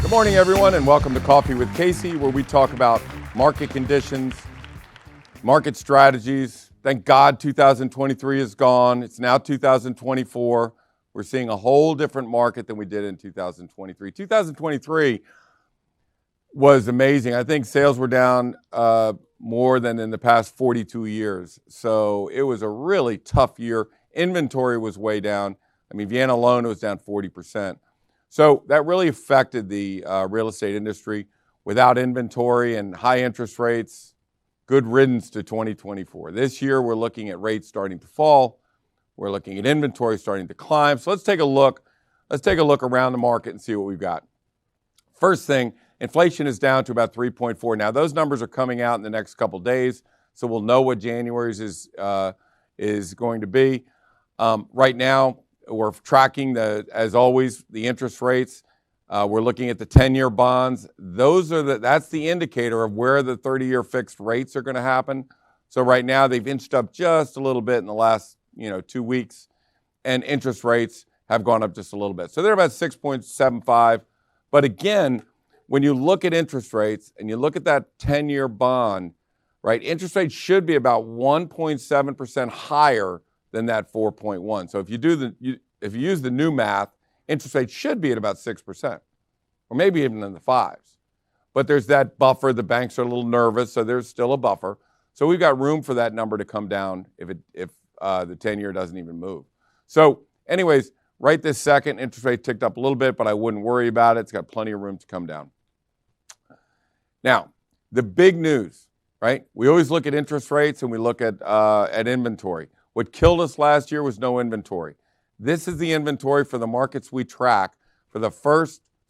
Good morning, everyone, and welcome to Coffee with Casey, where we talk about market conditions, market strategies. Thank God 2023 is gone. It's now 2024. We're seeing a whole different market than we did in 2023. 2023 was amazing. I think sales were down more than in the past 42 years. So it was a really tough year. Inventory was way down. I mean, Vienna alone was down 40%. So that really affected the real estate industry. Without inventory and high interest rates, good riddance to 2024. This year, we're looking at rates starting to fall. We're looking at inventory starting to climb. So let's take a look. Let's take a look around the market and see what we've got. First thing, inflation is down to about 3.4. Now, those numbers are coming out in the next couple days, so we'll know what January's is going to be. Right now, we're tracking, as always, the interest rates. We're looking at the 10-year bonds. That's the indicator of where the 30-year fixed rates are going to happen. So right now, they've inched up just a little bit in the last 2 weeks, and interest rates have gone up just a little bit. So they're about 6.75. But again, when you look at interest rates and you look at that 10-year bond, right, interest rates should be about 1.7% higher than that 4.1. So if you use the new math, interest rates should be at about 6%, or maybe even in the fives. But there's that buffer. The banks are a little nervous, so there's still a buffer. So we've got room for that number to come down if the 10-year doesn't even move. So anyways, right this second, interest rate ticked up a little bit, but I wouldn't worry about it. It's got plenty of room to come down. Now, the big news, right? We always look at interest rates and we look at inventory. What killed us last year was no inventory. This is the inventory for the markets we track for the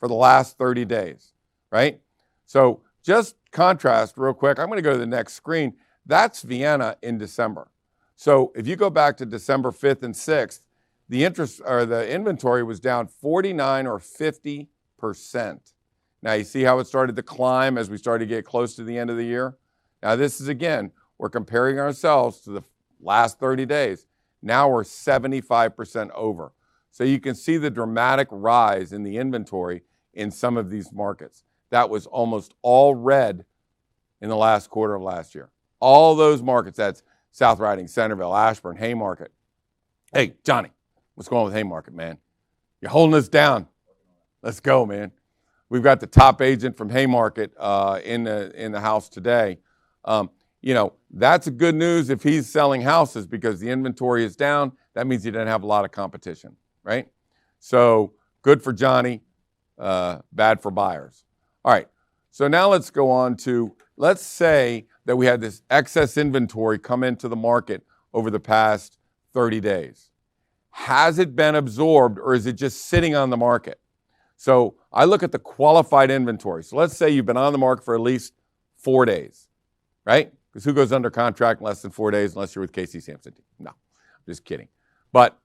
last 30 days, right? So just contrast real quick. I'm going to go to the next screen. That's Vienna in December. So if you go back to December 5th and 6th, the inventory was down 49 or 50%. Now you see how it started to climb as we started to get close to the end of the year? Now this is, again, we're comparing ourselves to the last 30 days. Now we're 75% over. So you can see the dramatic rise in the inventory in some of these markets. That was almost all red in the last quarter of last year. All those markets, that's South Riding, Centerville, Ashburn, Haymarket. Hey, Johnny, what's going on with Haymarket, man? You're holding us down. Let's go, man. We've got the top agent from Haymarket in the house today. That's a good news if he's selling houses because the inventory is down. That means he doesn't have a lot of competition, right? So good for Johnny, bad for buyers. All right, so now let's go on to, let's say that we had this excess inventory come into the market over the past 30 days. Has it been absorbed or is it just sitting on the market? So I look at the qualified inventory. So let's say you've been on the market for at least 4 days, right? Because who goes under contract in less than 4 days unless you're with Casey Sampson? No, just kidding. But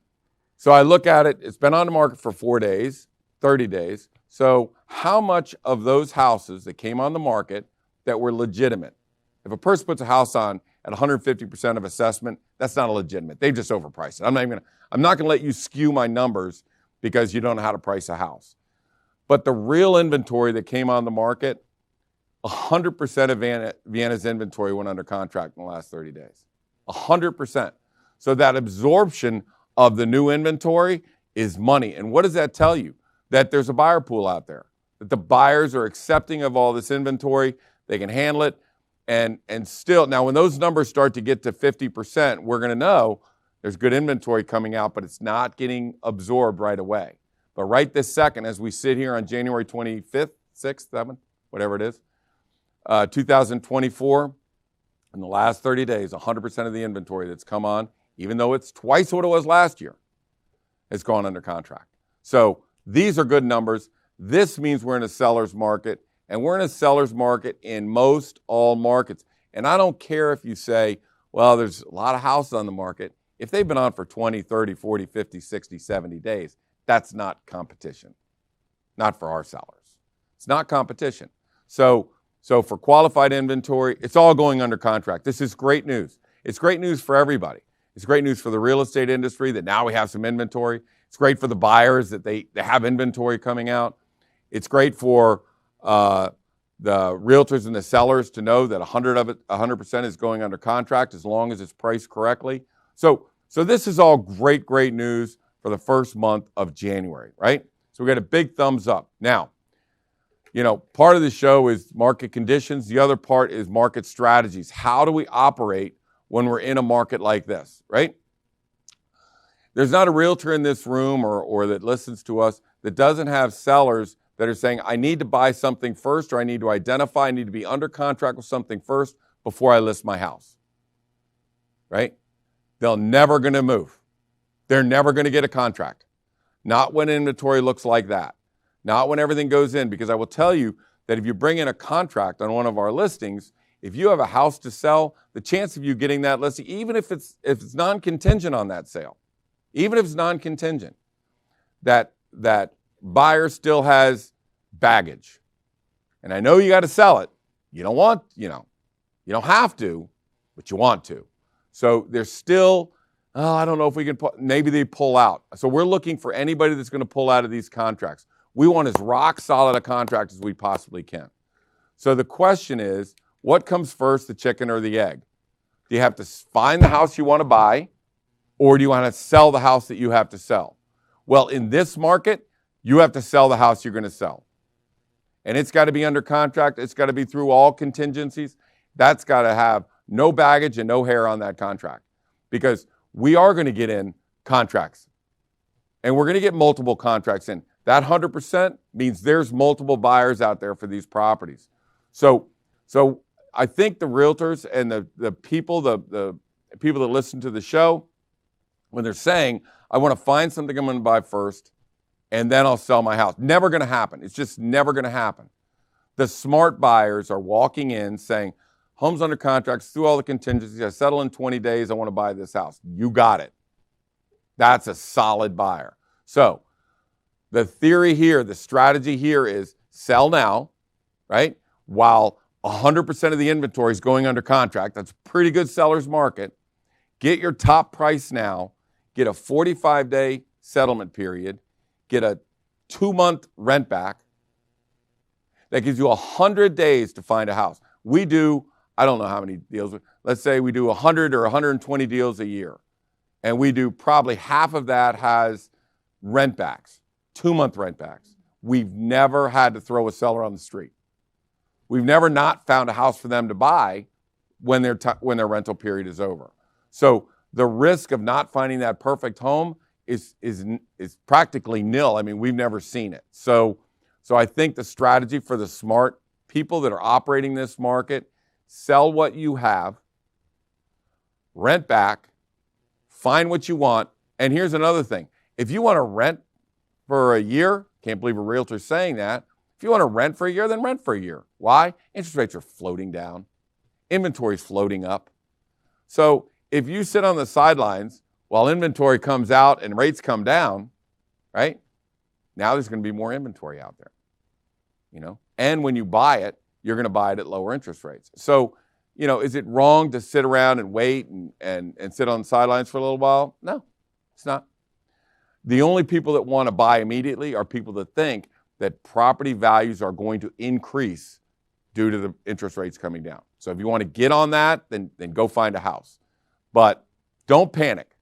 so I look at it, it's been on the market for 4 days, 30 days. So how much of those houses that came on the market that were legitimate? If a person puts a house on at 150% of assessment, that's not a legitimate. They've just overpriced it. I'm not going to let you skew my numbers because you don't know how to price a house. But the real inventory that came on the market, 100% of Vienna's inventory went under contract in the last 30 days. 100%. So that absorption of the new inventory is money. And what does that tell you? That there's a buyer pool out there, that the buyers are accepting of all this inventory, they can handle it, and still, now when those numbers start to get to 50%, we're going to know there's good inventory coming out, but it's not getting absorbed right away. But right this second, as we sit here on January 25th, 6th, 7th, whatever it is, 2024, in the last 30 days, 100% of the inventory that's come on, even though it's twice what it was last year, has gone under contract. So these are good numbers. This means we're in a seller's market, and we're in a seller's market in most all markets. And I don't care if you say, well, there's a lot of houses on the market. If they've been on for 20, 30, 40, 50, 60, 70 days, that's not competition. Not for our sellers. It's not competition. So for qualified inventory, it's all going under contract. This is great news. It's great news for everybody. It's great news for the real estate industry that now we have some inventory. It's great for the buyers that they have inventory coming out. It's great for the realtors and the sellers to know that 100% is going under contract as long as it's priced correctly. So this is all great, great news for the first month of January, right? So we got a big thumbs up. Now, part of the show is market conditions. The other part is market strategies. How do we operate when we're in a market like this, right? There's not a realtor in this room or that listens to us that doesn't have sellers that are saying, I need to buy something first, or I need to identify, I need to be under contract with something first before I list my house, right? They're never going to move. They're never going to get a contract. Not when inventory looks like that. Not when everything goes in, because I will tell you that if you bring in a contract on one of our listings, if you have a house to sell, the chance of you getting that listing, even if it's non-contingent on that sale, even if it's non-contingent, that buyer still has baggage. And I know you got to sell it. You don't want, you don't have to, but you want to. So there's still, I don't know if we can, maybe they pull out. So we're looking for anybody that's going to pull out of these contracts. We want as rock solid a contract as we possibly can. So the question is, what comes first, the chicken or the egg? Do you have to find the house you want to buy, or do you want to sell the house that you have to sell? Well, in this market, you have to sell the house you're going to sell. And it's got to be under contract. It's got to be through all contingencies. That's got to have no baggage and no hair on that contract, because we are going to get in contracts, and we're going to get multiple contracts in. That 100% means there's multiple buyers out there for these properties. So I think the realtors and the people that listen to the show, when they're saying, I want to find something I'm going to buy first, and then I'll sell my house. Never going to happen. It's just never going to happen. The smart buyers are walking in saying, home's under contract, through all the contingencies, I settle in 20 days, I want to buy this house. You got it. That's a solid buyer. So the theory here, the strategy here is sell now, right? While 100% of the inventory is going under contract. That's a pretty good seller's market. Get your top price now. Get a 45-day settlement period. Get a 2-month rent back. That gives you 100 days to find a house. We do, I don't know how many deals. Let's say we do 100 or 120 deals a year. And we do probably half of that has rent backs, 2-month rent backs. We've never had to throw a seller on the street. We've never not found a house for them to buy when their rental period is over. So the risk of not finding that perfect home is practically nil. I mean, we've never seen it. So I think the strategy for the smart people that are operating this market, sell what you have, rent back, find what you want. And here's another thing. If you want to rent for a year, can't believe a realtor's saying that. If you want to rent for a year, then rent for a year. Why? Interest rates are floating down. Inventory's floating up. So if you sit on the sidelines while inventory comes out and rates come down, right? Now there's going to be more inventory out there, And when you buy it, you're going to buy it at lower interest rates. So, is it wrong to sit around and wait and sit on the sidelines for a little while? No, it's not. The only people that want to buy immediately are people that think that property values are going to increase due to the interest rates coming down. So if you want to get on that, then go find a house. But don't panic.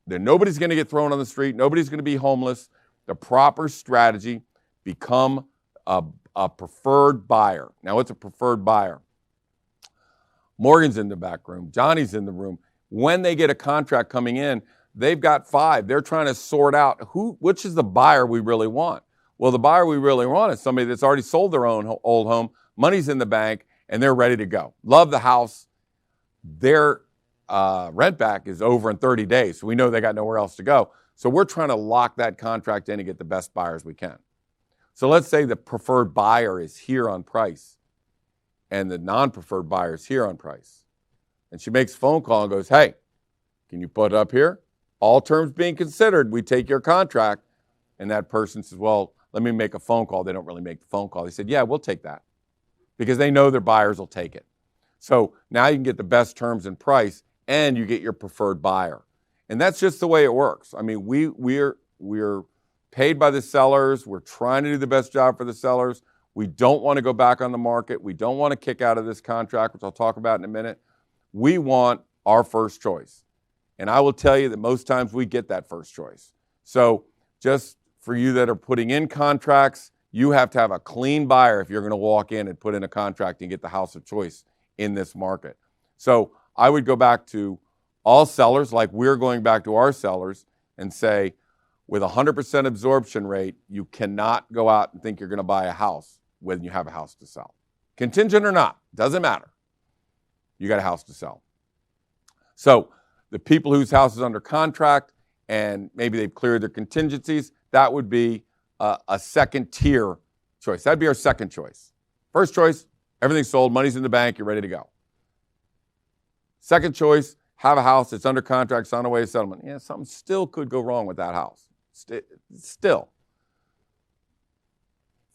Nobody's going to get thrown on the street. Nobody's going to be homeless. The proper strategy, become a preferred buyer. Now, what's a preferred buyer? Morgan's in the back room. Johnny's in the room. When they get a contract coming in, they've got 5. They're trying to sort out which is the buyer we really want. Well, the buyer we really want is somebody that's already sold their own old home, money's in the bank, and they're ready to go. Love the house. Their rent back is over in 30 days, so we know they got nowhere else to go. So we're trying to lock that contract in and get the best buyers we can. So let's say the preferred buyer is here on price and the non-preferred buyer is here on price. And she makes a phone call and goes, hey, can you put it up here? All terms being considered, we take your contract. And that person says, well, let me make a phone call. They don't really make the phone call. They said, yeah, we'll take that, because they know their buyers will take it. So now you can get the best terms and price, and you get your preferred buyer. And that's just the way it works. I mean, we're paid by the sellers. We're trying to do the best job for the sellers. We don't want to go back on the market. We don't want to kick out of this contract, which I'll talk about in a minute. We want our first choice. And I will tell you that most times we get that first choice. So just for you that are putting in contracts, you have to have a clean buyer if you're going to walk in and put in a contract and get the house of choice in this market. So I would go back to all sellers, like we're going back to our sellers, and say, with 100% absorption rate, you cannot go out and think you're going to buy a house when you have a house to sell. Contingent or not, doesn't matter. You got a house to sell. So the people whose house is under contract and maybe they've cleared their contingencies, that would be a second tier choice. That'd be our second choice. First choice, everything's sold, money's in the bank, you're ready to go. Second choice, have a house that's under contract, it's on the way to settlement. Yeah, something still could go wrong with that house. Still.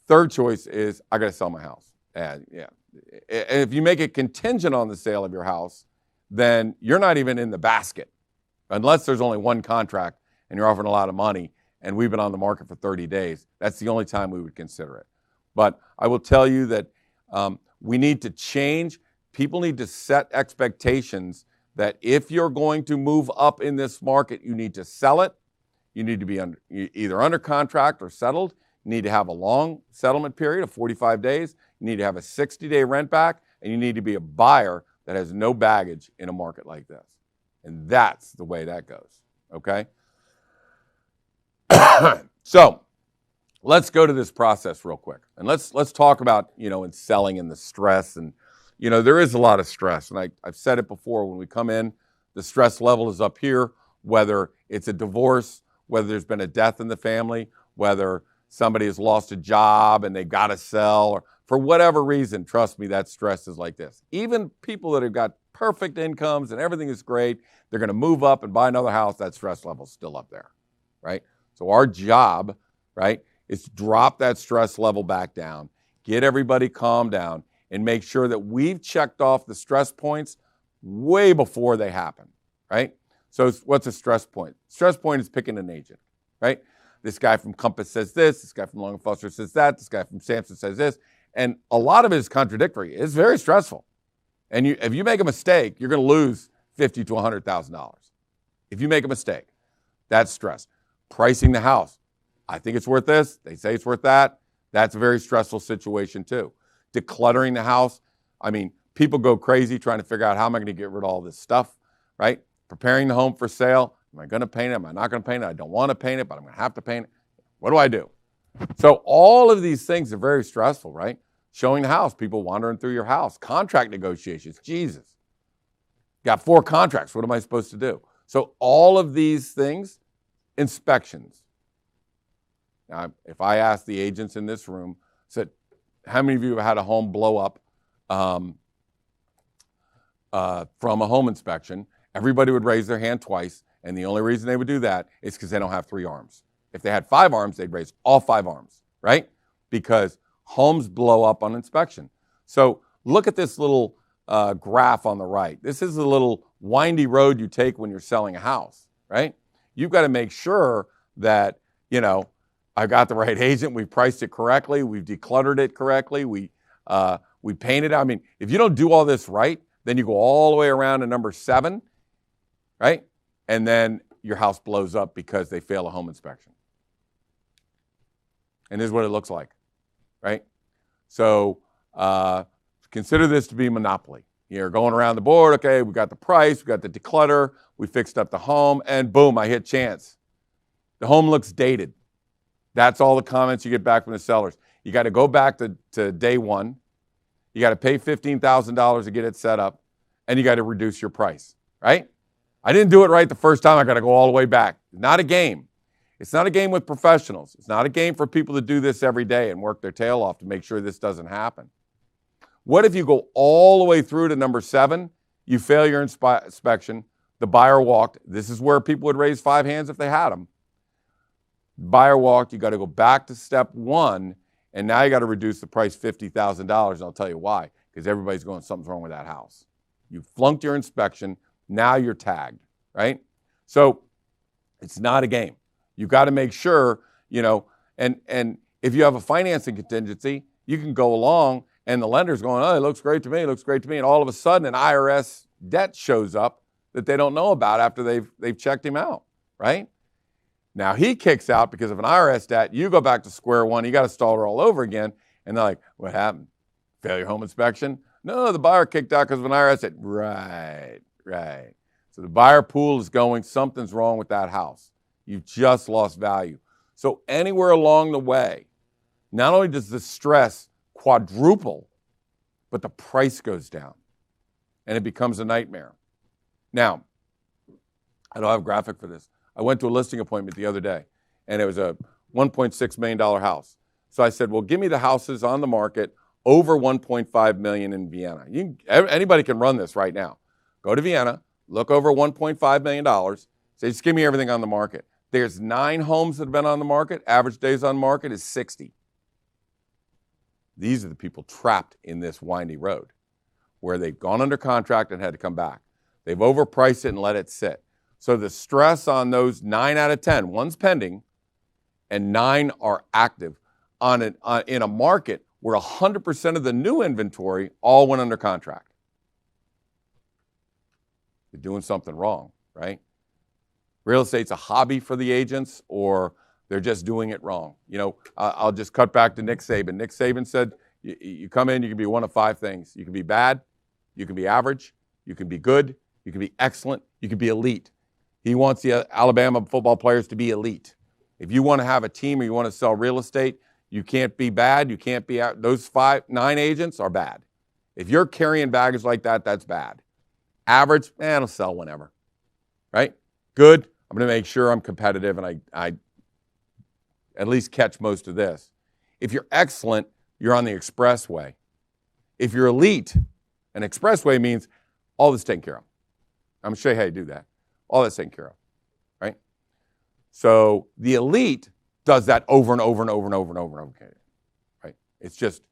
Third choice is, I got to sell my house. And if you make it contingent on the sale of your house, then you're not even in the basket, unless there's only one contract and you're offering a lot of money and we've been on the market for 30 days. That's the only time we would consider it. But I will tell you that we need to change. People need to set expectations that if you're going to move up in this market, you need to sell it. You need to be either under contract or settled. You need to have a long settlement period of 45 days. You need to have a 60-day rent back, and you need to be a buyer that has no baggage in a market like this. And that's the way that goes, okay? So let's go to this process real quick. And let's talk about, in selling and the stress. And, there is a lot of stress. And I've said it before, when we come in, the stress level is up here, whether it's a divorce, whether there's been a death in the family, whether somebody has lost a job and they've got to sell, or for whatever reason, trust me, that stress is like this. Even people that have got perfect incomes and everything is great, they're going to move up and buy another house, that stress level's still up there, right? So our job, right, is to drop that stress level back down, get everybody calmed down, and make sure that we've checked off the stress points way before they happen, right? So what's a stress point? Stress point is picking an agent, right? This guy from Compass says this guy from Long & Foster says that, this guy from Sampson says this, and a lot of it is contradictory. It's very stressful. And if you make a mistake, you're going to lose $50,000 to $100,000. If you make a mistake, that's stress. Pricing the house. I think it's worth this. They say it's worth that. That's a very stressful situation too. Decluttering the house. I mean, people go crazy trying to figure out how am I going to get rid of all this stuff, right? Preparing the home for sale. Am I going to paint it? Am I not going to paint it? I don't want to paint it, but I'm going to have to paint it. What do I do? So all of these things are very stressful, right? Showing the house, people wandering through your house, contract negotiations, Jesus. Got 4 contracts, what am I supposed to do? So all of these things, inspections. Now, if I asked the agents in this room, said, how many of you have had a home blow up from a home inspection? Everybody would raise their hand twice, and the only reason they would do that is because they don't have 3 arms. If they had 5 arms, they'd raise all 5 arms, right? Because homes blow up on inspection. So look at this little graph on the right. This is a little windy road you take when you're selling a house, right? You've got to make sure that, I've got the right agent, we've priced it correctly, we've decluttered it correctly, we painted it. I mean, if you don't do all this right, then you go all the way around to number 7, right? And then your house blows up because they fail a home inspection. And this is what it looks like, right? So consider this to be monopoly. You're going around the board, okay, we got the price, we got the declutter, we fixed up the home, and boom, I hit chance. The home looks dated. That's all the comments you get back from the sellers. You got to go back to day one. You got to pay $15,000 to get it set up, and you got to reduce your price, right? I didn't do it right the first time. I got to go all the way back. Not a game. It's not a game with professionals. It's not a game for people to do this every day and work their tail off to make sure this doesn't happen. What if you go all the way through to number 7, you fail your inspection, the buyer walked. This is where people would raise 5 hands if they had them. Buyer walked, you got to go back to step 1, and now you got to reduce the price $50,000, and I'll tell you why, because everybody's going, something's wrong with that house. You flunked your inspection, now you're tagged, right? So it's not a game. You got to make sure and if you have a financing contingency, you can go along and the lender's going, oh, it looks great to me, and all of a sudden an IRS debt shows up that they don't know about after they've checked him out, right? Now he kicks out because of an IRS debt. You go back to square one. You got to start all over again. And they're like, what happened? Failure home inspection? No, the buyer kicked out because of an IRS debt. Right. So the buyer pool is going, something's wrong with that house. You've just lost value. So anywhere along the way, not only does the stress quadruple, but the price goes down and it becomes a nightmare. Now, I don't have a graphic for this. I went to a listing appointment the other day, and it was a $1.6 million house. So I said, well, give me the houses on the market over $1.5 million in Vienna. Anybody can run this right now. Go to Vienna, look over $1.5 million, say, just give me everything on the market. There's 9 homes that have been on the market. Average days on market is 60. These are the people trapped in this windy road where they've gone under contract and had to come back. They've overpriced it and let it sit. So the stress on those 9 out of 10, one's pending, and 9 are active in a market where 100% of the new inventory all went under contract. They're doing something wrong, right? Real estate's a hobby for the agents, or they're just doing it wrong. I'll just cut back to Nick Saban. Nick Saban said, you come in, you can be one of 5 things. You can be bad, you can be average, you can be good, you can be excellent, you can be elite. He wants the Alabama football players to be elite. If you want to have a team or you want to sell real estate, you can't be bad. You can't be out. Those 9 agents are bad. If you're carrying baggage like that, that's bad. Average, it'll sell whenever, right? Good, I'm going to make sure I'm competitive and I at least catch most of this. If you're excellent, you're on the expressway. If you're elite, an expressway means all this taken care of. I'm going to show you how you do that. All that's taken care of, right? So the elite does that over and over and over and over and over and over, right? It's just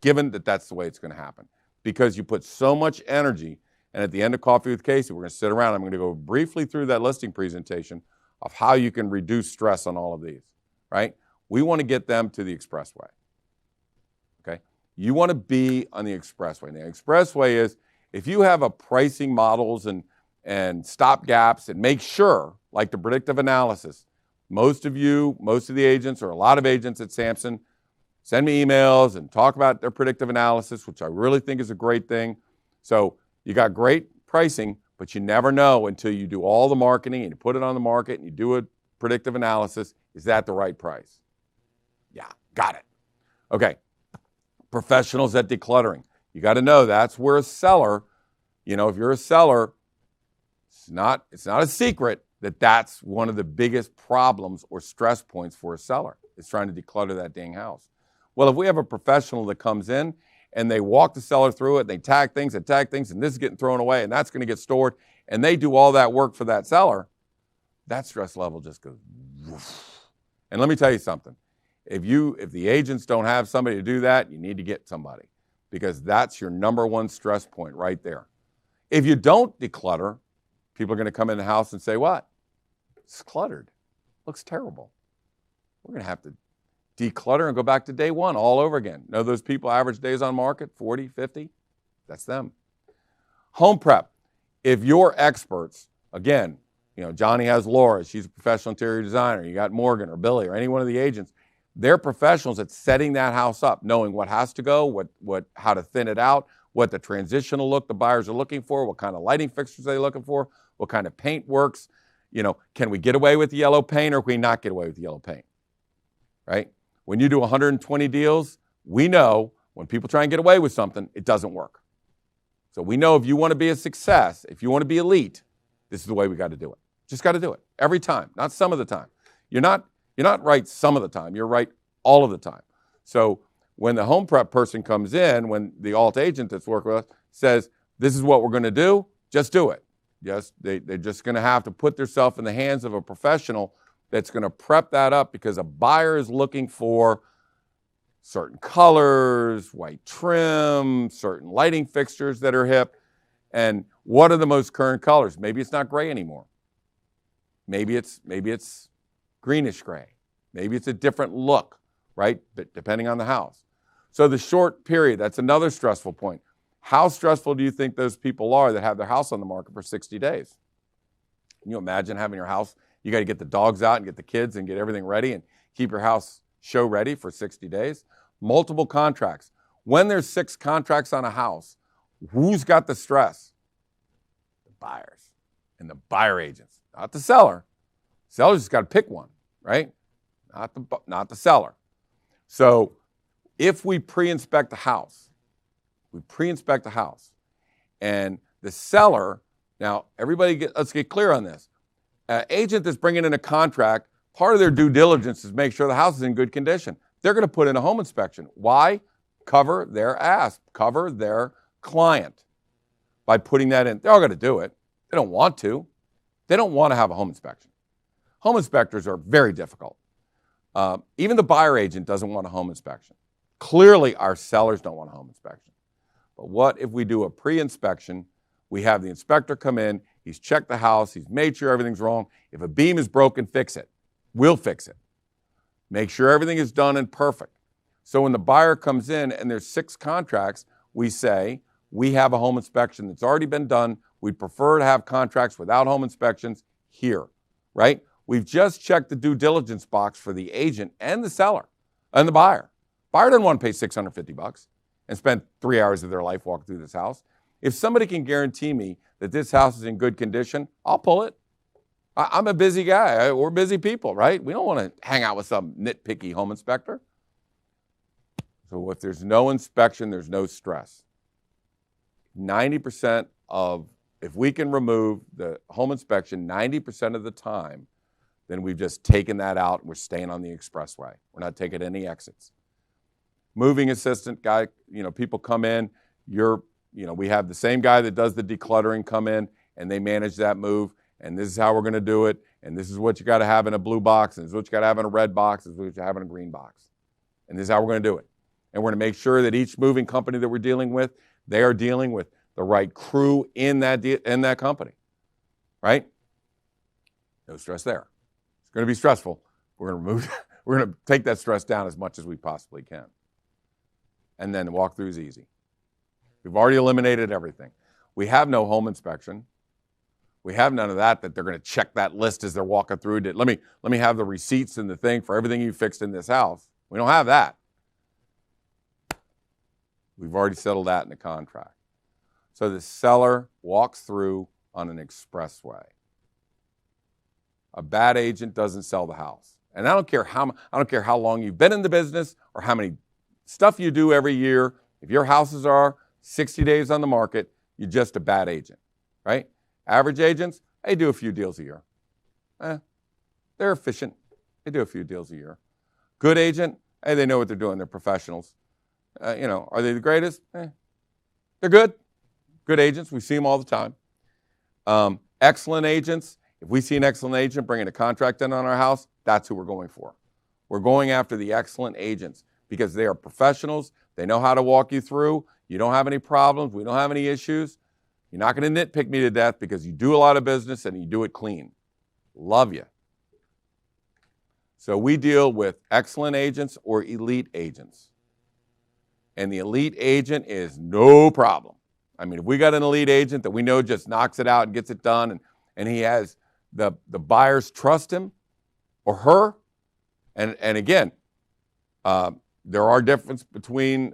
given that that's the way it's going to happen because you put so much energy. And at the end of Coffee with Casey, we're going to sit around. I'm going to go briefly through that listing presentation of how you can reduce stress on all of these, right? We want to get them to the expressway, okay? You want to be on the expressway. And the expressway is if you have a pricing models and stop gaps and make sure, like the predictive analysis, most of the agents or a lot of agents at Sampson send me emails and talk about their predictive analysis, which I really think is a great thing. So you got great pricing, but you never know until you do all the marketing and you put it on the market and you do a predictive analysis. Is that the right price? Yeah, got it. Okay, professionals at decluttering. You got to know that's where a seller, if you're a seller, it's not a secret that that's one of the biggest problems or stress points for a seller is trying to declutter that dang house. Well, if we have a professional that comes in and they walk the seller through it, and they tag things, and this is getting thrown away, and that's going to get stored, and they do all that work for that seller, that stress level just goes woof. And let me tell you something. If the agents don't have somebody to do that, you need to get somebody because that's your number one stress point right there. If you don't declutter, people are going to come in the house and say, what? It's cluttered. Looks terrible. We're going to have to declutter and go back to day one all over again. Know those people average days on market, 40, 50? That's them. Home prep. If you're experts, again, Johnny has Laura. She's a professional interior designer. You got Morgan or Billy or any one of the agents. They're professionals at setting that house up, knowing what has to go, how to thin it out, what the transitional look the buyers are looking for, what kind of lighting fixtures they're looking for, what kind of paint works. Can we get away with the yellow paint or can we not get away with the yellow paint, right? When you do 120 deals, we know when people try and get away with something, it doesn't work. So we know if you want to be a success, if you want to be elite, this is the way we got to do it. Just got to do it every time, not some of the time. You're not right some of the time. You're right all of the time. So when the home prep person comes in, when the alt agent that's working with us says, this is what we're going to do, just do it. Yes, they're just going to have to put themselves in the hands of a professional that's going to prep that up because a buyer is looking for certain colors, white trim, certain lighting fixtures that are hip. And what are the most current colors? Maybe it's not gray anymore. Maybe it's greenish gray. Maybe it's a different look, right? Depending on the house. So the short period, that's another stressful point. How stressful do you think those people are that have their house on the market for 60 days? Can you imagine having your house? You got to get the dogs out and get the kids and get everything ready and keep your house show ready for 60 days. Multiple contracts. When there's 6 contracts on a house, who's got the stress? The buyers and the buyer agents, not the seller. Seller's just got to pick one, right? Not the seller. So if we pre-inspect the house, and the seller, now everybody let's get clear on this. Agent that's bringing in a contract, part of their due diligence is make sure the house is in good condition. They're going to put in a home inspection. Why? Cover their ass, cover their client by putting that in. They're all going to do it. They don't want to. They don't want to have a home inspection. Home inspectors are very difficult. Even the buyer agent doesn't want a home inspection. Clearly, our sellers don't want a home inspection. But what if we do a pre-inspection? We have the inspector come in, he's checked the house, he's made sure everything's wrong. If a beam is broken, fix it. We'll fix it. Make sure everything is done and perfect. So when the buyer comes in and there's 6 contracts, we say, we have a home inspection that's already been done. We'd prefer to have contracts without home inspections here, right? We've just checked the due diligence box for the agent and the seller and the buyer. Buyer doesn't want to pay $650 and spend 3 hours of their life walking through this house. If somebody can guarantee me that this house is in good condition, I'll pull it. I'm a busy guy. We're busy people, right? We don't want to hang out with some nitpicky home inspector. So if there's no inspection, there's no stress. 90% of, if we can remove the home inspection 90% of the time, then we've just taken that out and we're staying on the expressway. We're not taking any exits. Moving assistant guy, people come in, we have the same guy that does the decluttering come in and they manage that move, and this is how we're going to do it, and this is what you got to have in a blue box, and this is what you got to have in a red box, this is what you have in a green box. And this is how we're going to do it. And we're going to make sure that each moving company that we're dealing with, they are dealing with the right crew in that company, right? No stress there. It's going to be stressful. We're going to take that stress down as much as we possibly can. And then the walkthrough is easy. We've already eliminated everything. We have no home inspection. We have none of that they're going to check that list as they're walking through. Let me have the receipts and the thing for everything you fixed in this house. We don't have that. We've already settled that in the contract. So the seller walks through on an expressway. A bad agent doesn't sell the house. And I don't care how long you've been in the business or how many stuff you do every year. If your houses are 60 days on the market, you're just a bad agent, right? Average agents, they do a few deals a year. They're efficient. They do a few deals a year. Good agent, they know what they're doing. They're professionals. Are they the greatest? They're good. Good agents. We see them all the time. Excellent agents. If we see an excellent agent bringing a contract in on our house, that's who we're going for. We're going after the excellent agents because they are professionals. They know how to walk you through. You don't have any problems. We don't have any issues. You're not going to nitpick me to death because you do a lot of business and you do it clean. Love you. So we deal with excellent agents or elite agents. And the elite agent is no problem. I mean, if we got an elite agent that we know just knocks it out and gets it done, and he has the buyers trust him or her, and again, there are differences between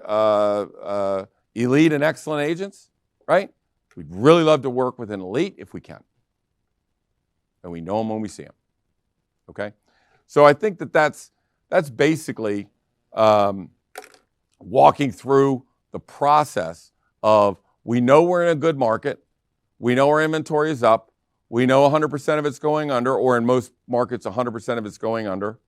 elite and excellent agents, right? We'd really love to work with an elite if we can. And we know them when we see them, okay? So I think that's basically walking through the process of we know we're in a good market, we know our inventory is up, we know 100% of it's going under, or in most markets 100% of it's going under.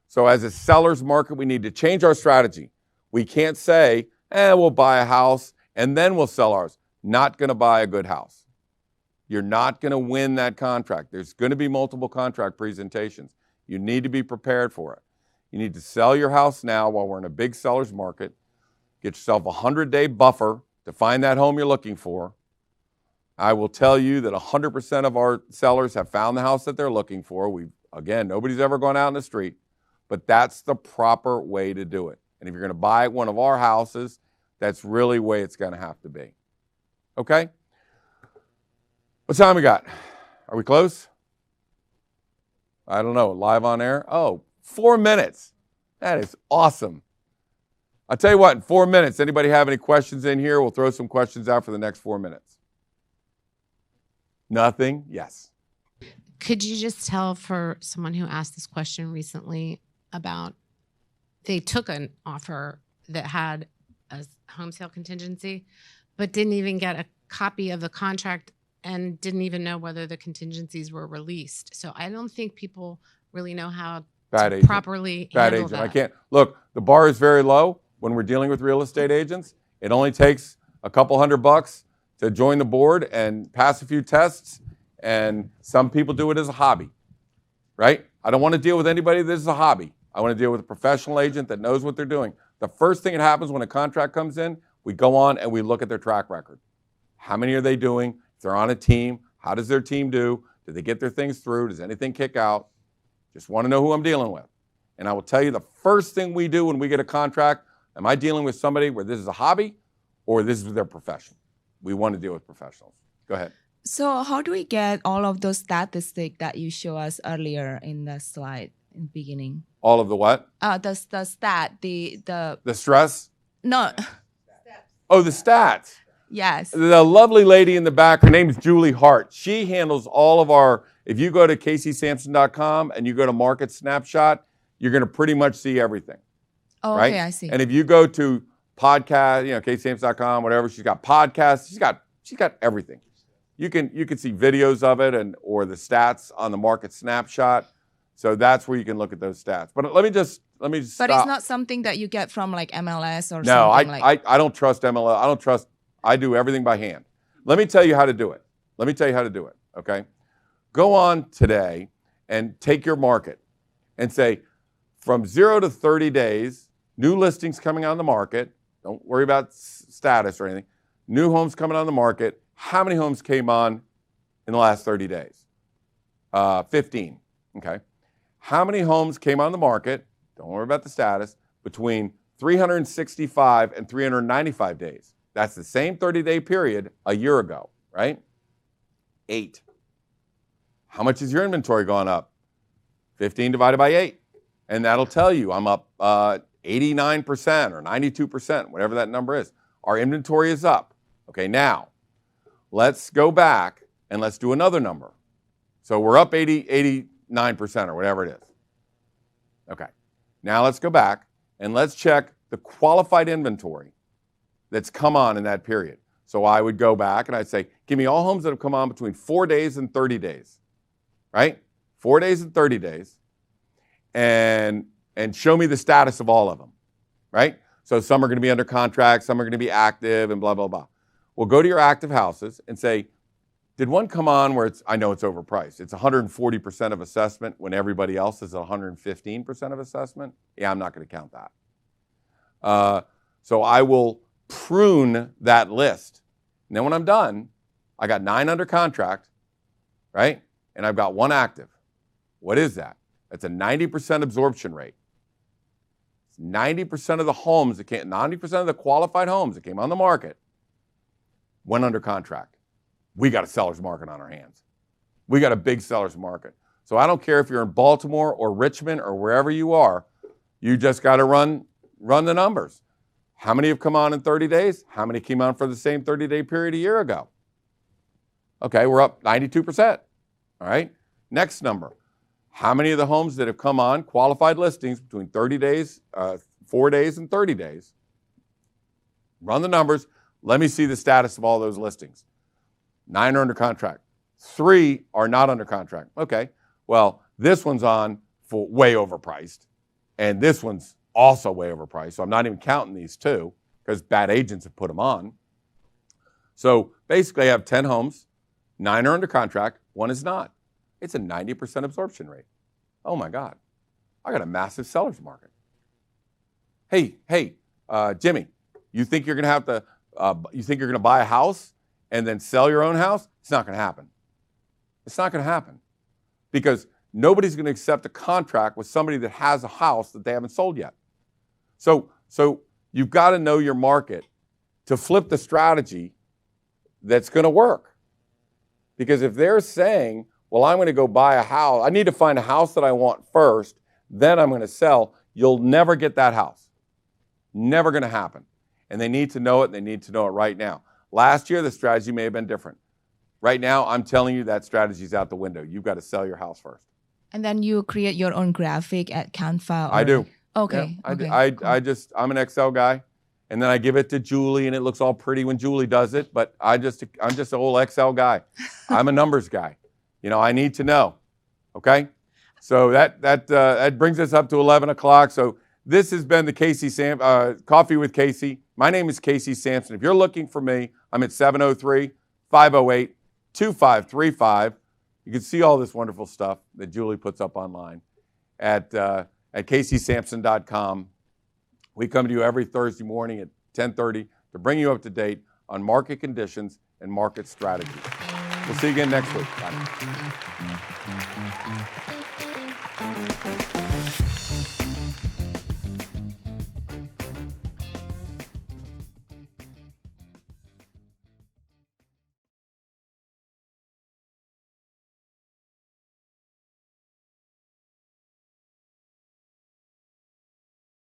So as a seller's market, we need to change our strategy. We can't say, we'll buy a house and then we'll sell ours. Not going to buy a good house. You're not going to win that contract. There's going to be multiple contract presentations. You need to be prepared for it. You need to sell your house now while we're in a big seller's market. Get yourself a 100-day buffer to find that home you're looking for. I will tell you that 100% of our sellers have found the house that they're looking for. Again, nobody's ever gone out in the street. but that's the proper way to do it. And if you're going to buy one of our houses, that's really the way it's going to have to be. Okay? What time we got? Are we close? I don't know. Live on air? Oh, 4 minutes. That is awesome. I'll tell you what, in 4 minutes, anybody have any questions in here? We'll throw some questions out for the next 4 minutes. Nothing? Yes. Could you just tell for someone who asked this question recently about they took an offer that had a home sale contingency, but didn't even get a copy of the contract and didn't even know whether the contingencies were released. So I don't think people really know how to properly handle that. I can't. Look, the bar is very low when we're dealing with real estate agents. It only takes a couple $100 to join the board and pass a few tests, and some people do it as a hobby, right? I don't want to deal with anybody that is a hobby. I want to deal with a professional agent that knows what they're doing. The first thing that happens when a contract comes in, we go on and we look at their track record. How many are they doing? If they're on a team, how does their team do? Do they get their things through? Does anything kick out? Just want to know who I'm dealing with. And I will tell you the first thing we do when we get a contract, am I dealing with somebody where this is a hobby or this is their profession? We want to deal with professionals. Go ahead. So how do we get all of those statistics that you show us earlier in the slide in the beginning? All of the what? The stat, the stress? No. Oh, the stats. Yes. The lovely lady in the back, her name is Julie Hart. She handles all of our, if you go to caseysampson.com and you go to Market Snapshot, you're going to pretty much see everything. Oh, right? Okay, I see. And if you go to podcast, caseysampson.com, whatever, she's got podcasts, she's got everything. You can see videos of it or the stats on the Market Snapshot. So that's where you can look at those stats. But let me just But stop. it's not something that you get from like MLS or No, something like. I don't trust MLS. I do everything by hand. Let me tell you how to do it. Okay? Go on today and take your market and say from 0 to 30 days, new listings coming on the market. Don't worry about status or anything. New homes coming on the market. How many homes came on in the last 30 days? 15. Okay. How many homes came on the market? Don't worry about the status. Between 365 and 395 days. That's the same 30-day period a year ago, right? 8. How much has your inventory gone up? 15 divided by 8. And that'll tell you I'm up 89% or 92%, whatever that number is. Our inventory is up. Okay, now, let's go back and let's do another number. So we're up 89% or whatever it is. Okay, now let's go back and let's check the qualified inventory that's come on in that period. So I would go back and I'd say, give me all homes that have come on between 4 days and 30 days, right? 4 days and 30 days, and show me the status of all of them, right? So some are going to be under contract, some are going to be active, and blah, blah, blah. Well, go to your active houses and say, did one come on where I know it's overpriced? It's 140% of assessment when everybody else is 115% of assessment? Yeah, I'm not going to count that. So I will prune that list. And then when I'm done, I got 9 under contract, right? And I've got 1 active. What is that? That's a 90% absorption rate. 90% of the homes that came, 90% of the qualified homes that came on the market went under contract. We got a seller's market on our hands. We got a big seller's market. So I don't care if you're in Baltimore or Richmond or wherever you are, you just got to run the numbers. How many have come on in 30 days? How many came on for the same 30-day period a year ago? Okay, we're up 92%. All right, next number. How many of the homes that have come on, qualified listings between 30 days, 4 days and 30 days? Run the numbers. Let me see the status of all those listings. 9 are under contract. 3 are not under contract. Okay, well, this one's on for way overpriced, and this one's also way overpriced. So I'm not even counting these 2 because bad agents have put them on. So basically I have 10 homes, 9 are under contract, 1 is not. It's a 90% absorption rate. Oh my God, I got a massive seller's market. Hey, Jimmy, you think you're gonna have to, you think you're gonna buy a house and then sell your own house? It's not gonna happen. It's not gonna happen because nobody's going to accept a contract with somebody that has a house that they haven't sold yet. So you've got to know your market to flip the strategy that's going to work. Because if they're saying, well, I'm going to go buy a house, I need to find a house that I want first, then I'm going to sell, you'll never get that house. Never going to happen. And they need to know it, and they need to know it right now. Last year, the strategy may have been different. Right now, I'm telling you that strategy's out the window. You've got to sell your house first. And then you create your own graphic at Canva? I do. Okay. Yeah, okay. Cool. I'm an Excel guy. And then I give it to Julie, and it looks all pretty when Julie does it. But I'm just an old Excel guy. I'm a numbers guy. I need to know. Okay. So that brings us up to 11 o'clock. So this has been the Coffee with Casey. My name is Casey Sampson. If you're looking for me, I'm at 703-508-2535. You can see all this wonderful stuff that Julie puts up online at CaseySampson.com. We come to you every Thursday morning at 10:30 to bring you up to date on market conditions and market strategies. We'll see you again next week. Bye.